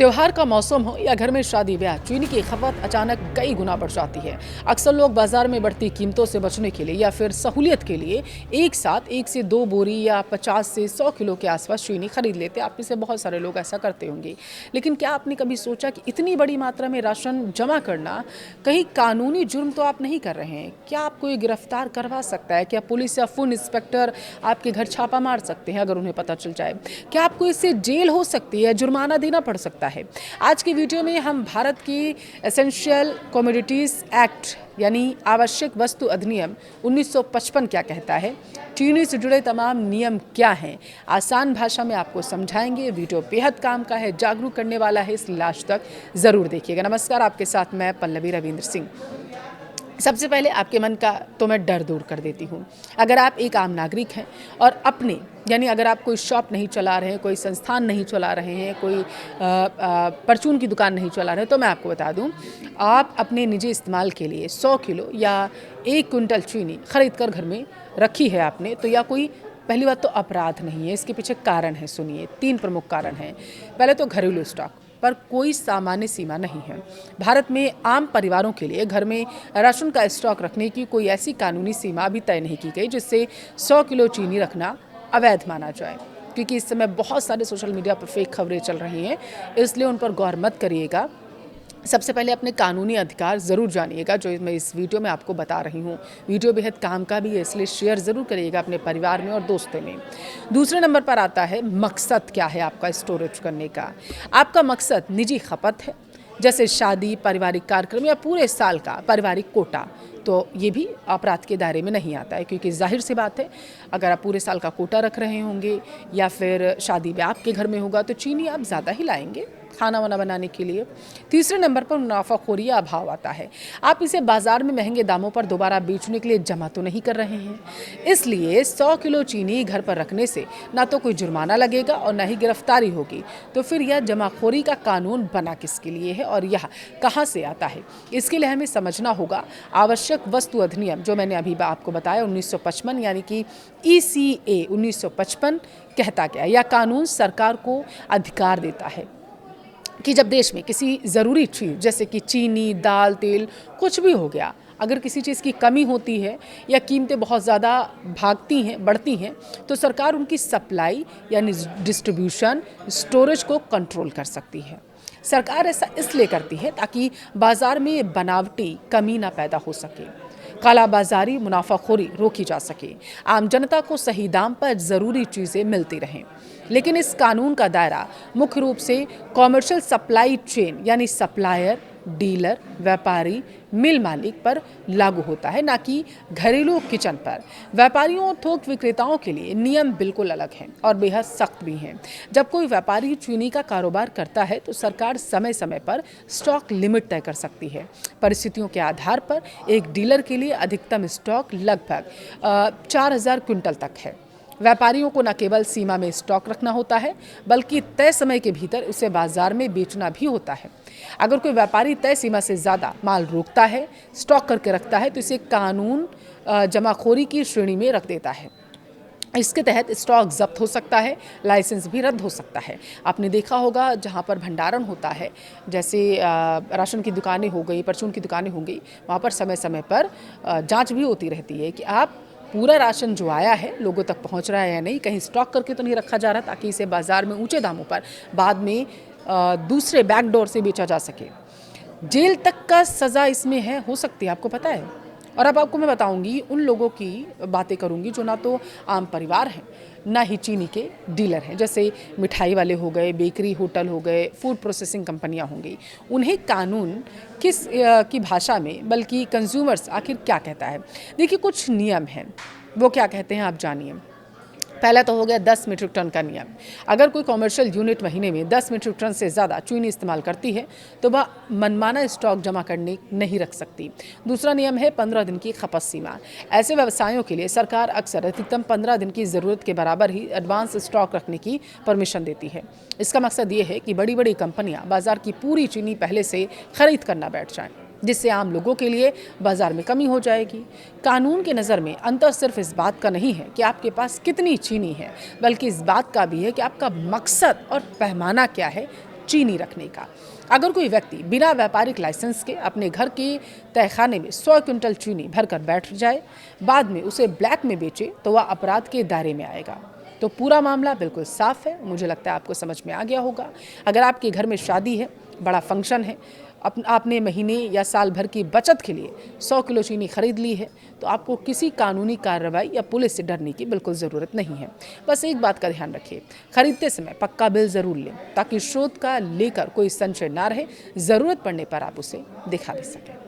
त्योहार का मौसम हो या घर में शादी ब्याह, चीनी की खपत अचानक कई गुना बढ़ जाती है। अक्सर लोग बाजार में बढ़ती कीमतों से बचने के लिए या फिर सहूलियत के लिए एक साथ 1 से 2 बोरी या 50 से 100 किलो के आसपास चीनी खरीद लेते हैं। आप में से बहुत सारे लोग ऐसा करते होंगे। लेकिन क्या आपने कभी सोचा कि इतनी बड़ी मात्रा में राशन जमा करना कहीं कानूनी जुर्म तो आप नहीं कर रहे हैं? क्या आपको ये गिरफ्तार करवा सकता है? क्या पुलिस या फूड इंस्पेक्टर आपके घर छापा मार सकते हैं अगर उन्हें पता चल जाए? क्या आपको इससे जेल हो सकती है, जुर्माना देना पड़ सकता है? आज की वीडियो में हम भारत की एसेंशियल कमोडिटीज एक्ट यानी आवश्यक वस्तु अधिनियम 1955 क्या कहता है, चीनी से जुड़े तमाम नियम क्या हैं, आसान भाषा में आपको समझाएंगे। वीडियो बेहद काम का है, जागरूक करने वाला है, इसलिए लास्ट तक ज़रूर देखिएगा। नमस्कार, आपके साथ मैं पल्लवी रविंद्र सिंह। सबसे पहले आपके मन का तो मैं डर दूर कर देती हूँ। अगर आप एक आम नागरिक हैं और अपने यानी अगर आप कोई शॉप नहीं चला रहे हैं, कोई संस्थान नहीं चला रहे हैं, कोई परचून की दुकान नहीं चला रहे हैं, तो मैं आपको बता दूं, आप अपने निजी इस्तेमाल के लिए 100 किलो या 1 क्विंटल चीनी खरीद कर घर में रखी है आपने, तो या कोई पहली बात तो अपराध नहीं है। इसके पीछे कारण है, सुनिए, 3 प्रमुख कारण हैं। पहले तो घरेलू स्टॉक पर कोई सामान्य सीमा नहीं है। भारत में आम परिवारों के लिए घर में राशन का स्टॉक रखने की कोई ऐसी कानूनी सीमा अभी तय नहीं की गई जिससे 100 किलो चीनी रखना अवैध माना जाए, क्योंकि इस समय बहुत सारे सोशल मीडिया पर फेक खबरें चल रही हैं, इसलिए उन पर गौर मत करिएगा। सबसे पहले अपने कानूनी अधिकार ज़रूर जानिएगा, जो मैं इस वीडियो में आपको बता रही हूँ। वीडियो बेहद काम का भी है, इसलिए शेयर ज़रूर करिएगा अपने परिवार में और दोस्तों में। दूसरे नंबर पर आता है मकसद क्या है आपका स्टोरेज करने का। आपका मकसद निजी खपत है, जैसे शादी, पारिवारिक कार्यक्रम या पूरे साल का पारिवारिक कोटा, तो ये भी अपराध के दायरे में नहीं आता है, क्योंकि जाहिर सी बात है, अगर आप पूरे साल का कोटा रख रहे होंगे या फिर शादी ब्याह आपके घर में होगा तो चीनी आप ज़्यादा ही लाएंगे खाना वाना बनाने के लिए। तीसरे नंबर पर मुनाफाखोरी या अभाव आता है। आप इसे बाजार में महंगे दामों पर दोबारा बेचने के लिए जमा तो नहीं कर रहे हैं, इसलिए 100 किलो चीनी घर पर रखने से ना तो कोई जुर्माना लगेगा और ना ही गिरफ्तारी होगी। तो फिर यह जमाखोरी का कानून बना किसके लिए है और यह कहाँ से आता है? इसके लिए हमें समझना होगा आवश्यक वस्तु अधिनियम, जो मैंने अभी आपको बताया 1955 यानी कि ECA 1955 कहता क्या है। यह कानून सरकार को अधिकार देता है कि जब देश में किसी ज़रूरी चीज़ जैसे कि चीनी, दाल, तेल कुछ भी हो गया, अगर किसी चीज़ की कमी होती है या कीमतें बहुत ज़्यादा भागती हैं, बढ़ती हैं, तो सरकार उनकी सप्लाई यानी डिस्ट्रीब्यूशन, स्टोरेज को कंट्रोल कर सकती है। सरकार ऐसा इसलिए करती है ताकि बाज़ार में बनावटी कमी ना पैदा हो सके, कालाबाजारी, मुनाफाखोरी रोकी जा सके, आम जनता को सही दाम पर ज़रूरी चीज़ें मिलती रहें। लेकिन इस कानून का दायरा मुख्य रूप से कॉमर्शियल सप्लाई चेन यानी सप्लायर, डीलर, व्यापारी, मिल मालिक पर लागू होता है, ना कि घरेलू किचन पर। व्यापारियों और थोक विक्रेताओं के लिए नियम बिल्कुल अलग हैं और बेहद सख्त भी हैं। जब कोई व्यापारी चीनी का कारोबार करता है तो सरकार समय समय पर स्टॉक लिमिट तय कर सकती है। परिस्थितियों के आधार पर एक डीलर के लिए अधिकतम स्टॉक लगभग 4000 क्विंटल तक है। व्यापारियों को न केवल सीमा में स्टॉक रखना होता है, बल्कि तय समय के भीतर उसे बाजार में बेचना भी होता है। अगर कोई व्यापारी तय सीमा से ज़्यादा माल रोकता है, स्टॉक करके रखता है, तो इसे कानून जमाखोरी की श्रेणी में रख देता है। इसके तहत स्टॉक जब्त हो सकता है, लाइसेंस भी रद्द हो सकता है। आपने देखा होगा जहाँ पर भंडारण होता है, जैसे राशन की दुकानें हो गई, परचून की दुकानें हो गई, वहाँ पर समय समय पर जांच भी होती रहती है कि आप पूरा राशन जो आया है लोगों तक पहुंच रहा है या नहीं, कहीं स्टॉक करके तो नहीं रखा जा रहा, ताकि इसे बाज़ार में ऊंचे दामों पर बाद में दूसरे बैकडोर से बेचा जा सके। जेल तक का सज़ा इसमें हो सकती है, आपको पता है। और अब आपको मैं बताऊंगी, उन लोगों की बातें करूंगी जो ना तो आम परिवार हैं, ना ही चीनी के डीलर हैं, जैसे मिठाई वाले हो गए, बेकरी, होटल हो गए, फूड प्रोसेसिंग कंपनियां होंगी। उन्हें कानून किस की भाषा में, बल्कि कंज्यूमर्स आखिर क्या कहता है। देखिए, कुछ नियम हैं, वो क्या कहते हैं आप जानिए। पहला तो हो गया 10 मीट्रिक टन का नियम। अगर कोई कॉमर्शियल यूनिट महीने में 10 मीट्रिक टन से ज़्यादा चीनी इस्तेमाल करती है तो वह मनमाना स्टॉक जमा करने नहीं रख सकती। दूसरा नियम है 15 दिन की खपत सीमा। ऐसे व्यवसायों के लिए सरकार अक्सर अधिकतम 15 दिन की ज़रूरत के बराबर ही एडवांस स्टॉक रखने की परमिशन देती है। इसका मकसद ये है कि बड़ी बड़ी कंपनियाँ बाज़ार की पूरी चीनी पहले से खरीद करना बैठ जाएँ, जिससे आम लोगों के लिए बाजार में कमी हो जाएगी। कानून के नज़र में अंतर सिर्फ इस बात का नहीं है कि आपके पास कितनी चीनी है, बल्कि इस बात का भी है कि आपका मकसद और पैमाना क्या है, चीनी रखने का। अगर कोई व्यक्ति बिना व्यापारिक लाइसेंस के अपने घर के तहखाने में 100 क्विंटल चीनी भरकर बैठ जाए, बाद में उसे ब्लैक में बेचे, तो वह अपराध के दायरे में आएगा। तो पूरा मामला बिल्कुल साफ है, मुझे लगता है आपको समझ में आ गया होगा। अगर आपके घर में शादी है, बड़ा फंक्शन है, आपने महीने या साल भर की बचत के लिए 100 किलो चीनी खरीद ली है, तो आपको किसी कानूनी कार्रवाई या पुलिस से डरने की बिल्कुल ज़रूरत नहीं है। बस एक बात का ध्यान रखिए, खरीदते समय पक्का बिल ज़रूर लें, ताकि स्रोत का लेकर कोई संशय ना रहे, ज़रूरत पड़ने पर आप उसे दिखा भी सकें।